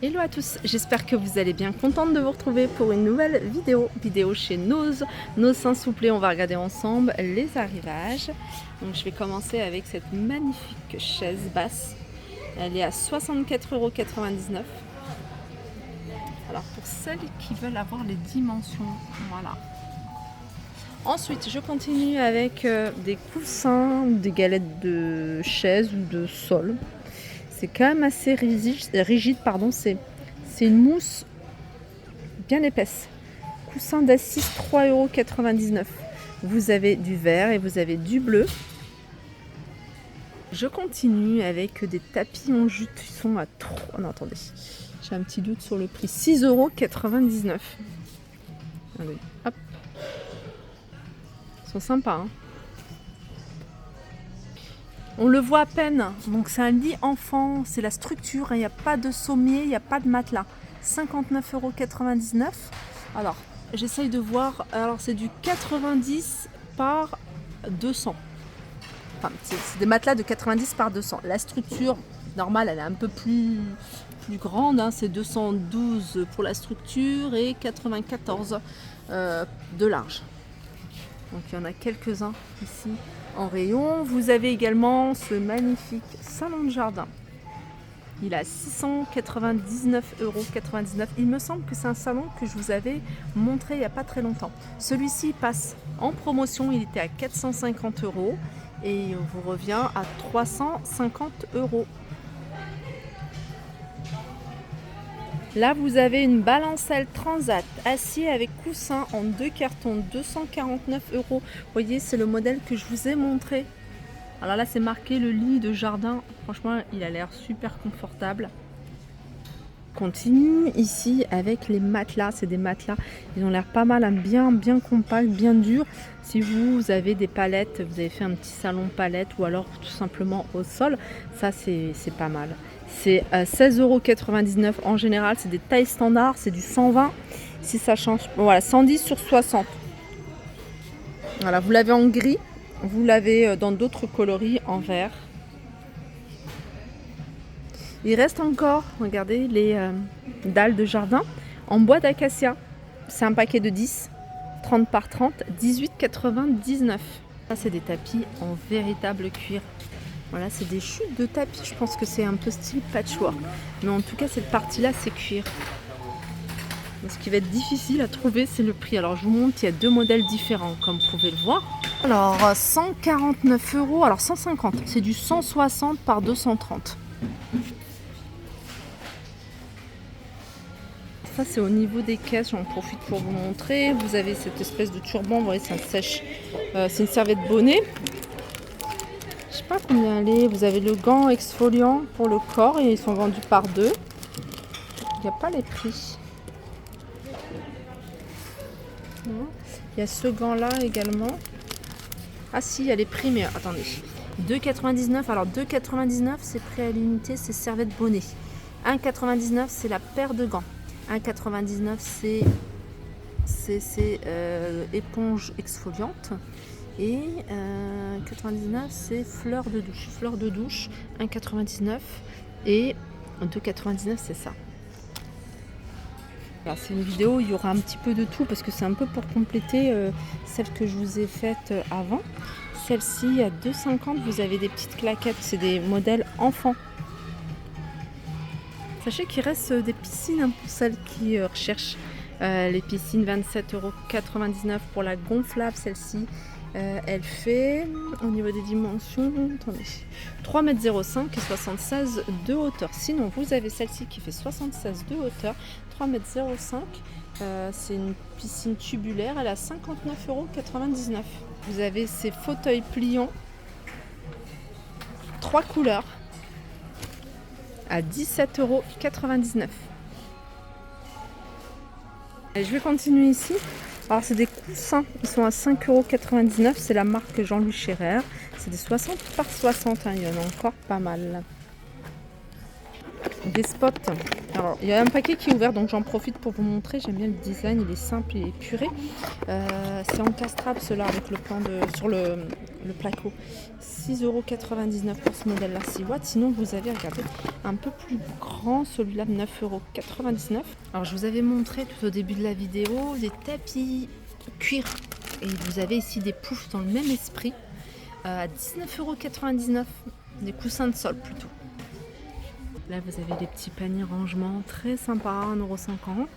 Hello à tous, j'espère que vous allez bien, contente de vous retrouver pour une nouvelle vidéo chez Nose Saint-Souplé. On va regarder ensemble les arrivages. Donc je vais commencer avec cette magnifique chaise basse. Elle est à 64,99 €. Alors pour celles qui veulent avoir les dimensions, voilà. Ensuite je continue avec des coussins, des galettes de chaise ou de sol. C'est quand même assez rigide, pardon. C'est une mousse bien épaisse. Coussin d'assise 3,99 €. Vous avez du vert et vous avez du bleu. Je continue avec des tapis en jute qui sont à 3... Non, attendez, j'ai un petit doute sur le prix. 6,99 €. Allez, hop. Ils sont sympas, hein. On le voit à peine, donc c'est un lit enfant, c'est la structure, il n'y a pas de sommier, il n'y a pas de matelas. 59,99 €. Alors, j'essaye de voir, alors c'est du 90 par 200. Enfin, c'est des matelas de 90 par 200. La structure normale, elle est un peu plus grande, hein. C'est 212 pour la structure et 94 de large. Donc il y en a quelques-uns ici en rayon. Vous avez également ce magnifique salon de jardin. Il a 699,99 €. Il me semble que c'est un salon que je vous avais montré il n'y a pas très longtemps. Celui-ci passe en promotion, il était à 450 € et il vous revient à 350 €. Là, vous avez une balancelle transat acier avec coussin en 2 cartons, 249 €. Vous voyez, c'est le modèle que je vous ai montré. Alors là, c'est marqué le lit de jardin. Franchement, il a l'air super confortable. Continue ici avec les matelas. C'est des matelas, ils ont l'air pas mal, hein, bien compacts, bien durs. Si vous avez des palettes, vous avez fait un petit salon palette ou alors tout simplement au sol, ça c'est pas mal. C'est 16,99 € en général, c'est des tailles standards, c'est du 120. Si ça change, voilà, 110 sur 60. Voilà, vous l'avez en gris, vous l'avez dans d'autres coloris en vert. Il reste encore, regardez, les dalles de jardin en bois d'acacia. C'est un paquet de 10, 30 par 30, 18,99 €. Ça, c'est des tapis en véritable cuir. Voilà, c'est des chutes de tapis. Je pense que c'est un peu style patchwork. Mais en tout cas, cette partie-là, c'est cuir. Donc, ce qui va être difficile à trouver, c'est le prix. Alors, je vous montre, il y a deux modèles différents, comme vous pouvez le voir. Alors, 149 €. Alors, 150. C'est du 160 par 230. Ça, c'est au niveau des caisses. J'en profite pour vous montrer. Vous avez cette espèce de turban. Vous voyez, ça sèche. C'est une serviette bonnet. Je sais pas combien elle est. Vous avez le gant exfoliant pour le corps et ils sont vendus par deux. Il n'y a pas les prix. Il y a ce gant là également. Ah si, il y a les prix, mais attendez. 2,99 €. Alors 2,99 € c'est prix à l'unité, c'est serviette bonnet. 1,99 € c'est la paire de gants. 1,99 € c'est éponge exfoliante. Et 99 c'est fleur de douche. Fleur de douche, 1,99 € et 2,99 € c'est ça. Alors c'est une vidéo, il y aura un petit peu de tout parce que c'est un peu pour compléter celle que je vous ai faite avant. Celle-ci à 2,50 €, vous avez des petites claquettes, c'est des modèles enfants. Sachez qu'il reste des piscines, hein, pour celles qui recherchent les piscines. 27,99 € pour la gonflable, celle-ci. Elle fait, au niveau des dimensions, attendez, 3,05 m et 76 de hauteur. Sinon, vous avez celle-ci qui fait 76 de hauteur, 3,05 m. C'est une piscine tubulaire, elle a 59,99 €. Vous avez ces fauteuils pliants, 3 couleurs, à 17,99 €. Je vais continuer ici. Alors c'est des coussins, ils sont à 5,99 €, c'est la marque Jean-Louis Scherer. C'est des 60 par 60, hein. Il y en a encore pas mal. des spots. Alors, il y a un paquet qui est ouvert, donc j'en profite pour vous montrer. J'aime bien le design, il est simple et épuré. C'est encastrable cela avec le plan sur le placo. 6,99 € pour ce modèle-là, 6 watts. Sinon, vous avez, regardez, un peu plus grand, celui-là, 9,99 €. Alors, je vous avais montré tout au début de la vidéo des tapis cuir. Et vous avez ici des poufs dans le même esprit à 19,99 €. Des coussins de sol plutôt. Là, vous avez des petits paniers rangement très sympas, 1,50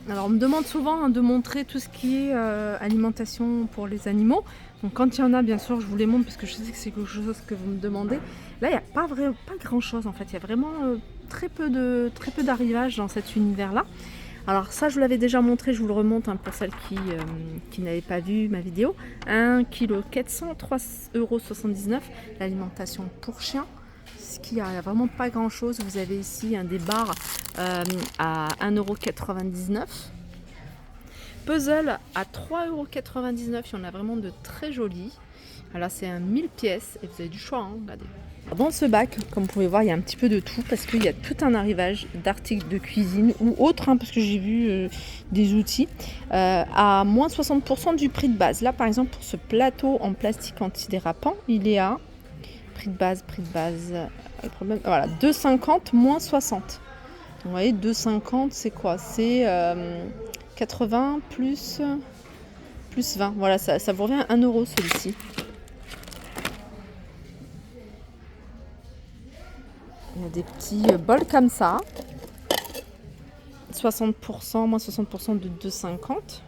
€. Alors, on me demande souvent de montrer tout ce qui est alimentation pour les animaux. Donc, quand il y en a, bien sûr, je vous les montre parce que je sais que c'est quelque chose que vous me demandez. Là, il n'y a pas grand-chose en fait. Il y a vraiment très peu d'arrivages dans cet univers-là. Alors ça, je vous l'avais déjà montré, je vous le remonte pour celles qui n'avaient pas vu ma vidéo. 1 kg 400, 3,79 €, l'alimentation pour chiens. Ce qui a vraiment pas grand chose. Vous avez ici des bars à 1,99 €. Puzzle à 3,99 €. Il y en a vraiment de très jolis. Alors c'est un 1000 pièces et vous avez du choix, hein, regardez. Dans ce bac, comme vous pouvez voir, il y a un petit peu de tout parce qu'il y a tout un arrivage d'articles de cuisine ou autres, parce que j'ai vu des outils à moins 60% du prix de base. Là, par exemple, pour ce plateau en plastique antidérapant, il est à prix de base, voilà, 2,50 moins 60. Vous voyez, 2,50, c'est quoi? C'est 80 plus 20. Voilà, ça vous revient à 1 € celui-ci. Il y a des petits bols comme ça. 60%, moins 60% de 2,50.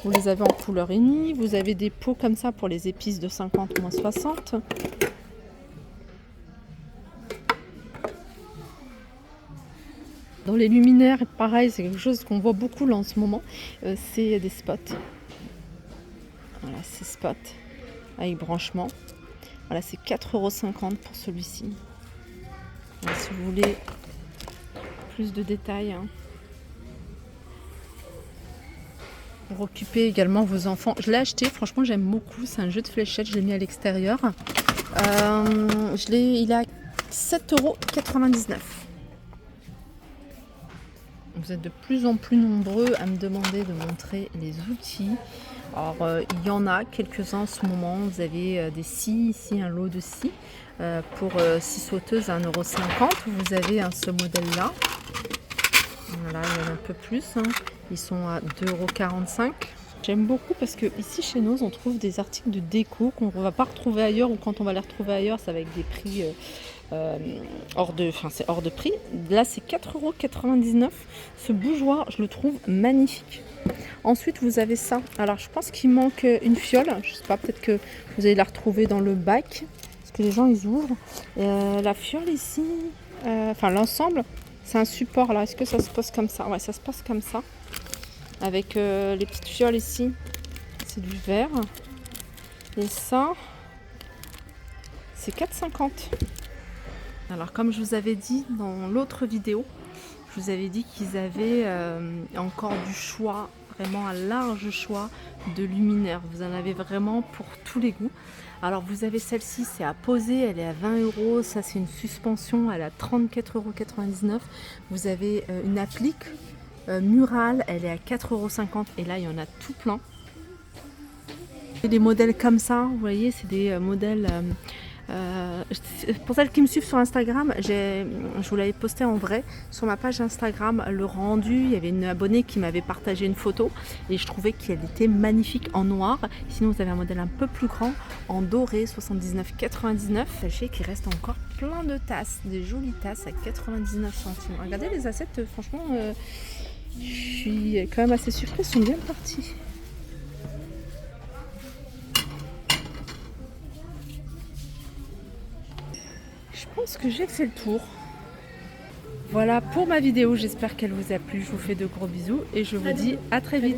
Vous les avez en couleur unie. Vous avez des pots comme ça pour les épices de 50, moins 60. Dans les luminaires, pareil, c'est quelque chose qu'on voit beaucoup là en ce moment. C'est des spots. Voilà, ces spots avec branchement. Voilà, c'est 4,50 € pour celui-ci. Si vous voulez plus de détails, pour occuper également vos enfants. Je l'ai acheté, franchement j'aime beaucoup, c'est un jeu de fléchettes, je l'ai mis à l'extérieur. Il est à 7,99 €. Vous êtes de plus en plus nombreux à me demander de montrer les outils. Alors il y en a quelques-uns en ce moment. Vous avez des scies, ici un lot de scies pour 6 sauteuses à 1,50 €. Vous avez ce modèle-là. Voilà, il y en a un peu plus. Ils sont à 2,45 €. J'aime beaucoup parce que ici chez nous, on trouve des articles de déco qu'on ne va pas retrouver ailleurs, ou quand on va les retrouver ailleurs, ça va avec des prix hors de prix. Là, c'est 4,99 €. Ce bougeoir, je le trouve magnifique. Ensuite, vous avez ça. Alors, je pense qu'il manque une fiole. Je sais pas, peut-être que vous allez la retrouver dans le bac. Parce que les gens, ils ouvrent. La fiole ici, l'ensemble, c'est un support là. Est-ce que ça se pose comme ça? Ouais, ça se pose comme ça. Avec les petites fioles ici. C'est du verre. Et ça, c'est 4,50 €. Alors, comme je vous avais dit dans l'autre vidéo, je vous avais dit qu'ils avaient encore du choix, vraiment un large choix de luminaires. Vous en avez vraiment pour tous les goûts. Alors vous avez celle-ci, c'est à poser, elle est à 20 €. Ça, c'est une suspension, elle est à 34,99 €. Vous avez une applique murale, elle est à 4,50 € et là il y en a tout plein. Et des modèles comme ça, vous voyez, c'est des modèles pour celles qui me suivent sur Instagram, je vous l'avais posté en vrai sur ma page Instagram, le rendu. Il y avait une abonnée qui m'avait partagé une photo et je trouvais qu'elle était magnifique en noir. Sinon, vous avez un modèle un peu plus grand en doré, 79,99 €. Sachez qu'il reste encore plein de tasses, des jolies tasses à 99 centimes. Regardez les assiettes, franchement, je suis quand même assez surprise, ils sont bien partis. Je pense que j'ai fait le tour. Voilà pour ma vidéo, j'espère qu'elle vous a plu. Je vous fais de gros bisous et je vous dis à très vite.